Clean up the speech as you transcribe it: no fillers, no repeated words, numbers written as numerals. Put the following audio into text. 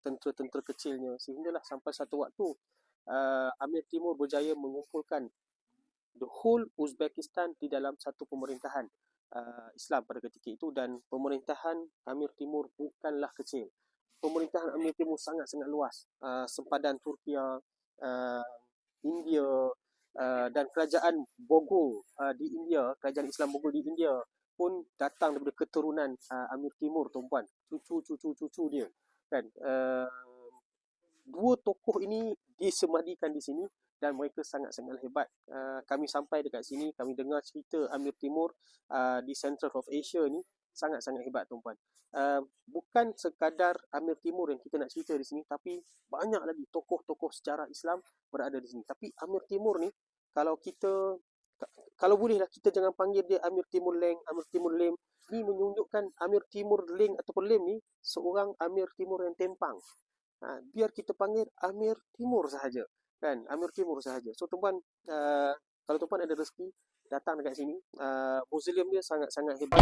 tentera-tentera kecilnya, sehinggalah sampai satu waktu Amir Timur berjaya mengumpulkan the whole Uzbekistan di dalam satu pemerintahan Islam pada ketika itu. Dan pemerintahan Amir Timur bukanlah kecil. Pemerintahan Amir Timur sangat-sangat luas. Sempadan Turki, India, dan kerajaan Bogor di India, kerajaan Islam Bogor di India pun datang daripada keturunan Amir Timur, tuan-puan. Cucu dia kan. Dua tokoh ini disemadikan di sini dan mereka sangat-sangat hebat. Kami sampai dekat sini, kami dengar cerita Amir Timur di Central of Asia ni sangat-sangat hebat, tuan-puan. Bukan sekadar Amir Timur yang kita nak cerita di sini, tapi banyak lagi tokoh-tokoh sejarah Islam berada di sini. Tapi Amir Timur ni, kalau bolehlah kita jangan panggil dia Amir Timur Leng, Amir Timur Lem. Ni menunjukkan Amir Timur Leng ataupun Lem ni seorang Amir Timur yang tempang. Biar kita panggil Amir Timur sahaja, kan? Amir Timur sahaja. So tuan-puan, kalau tuan-puan ada rezeki datang dekat sini, museum dia sangat-sangat hebat.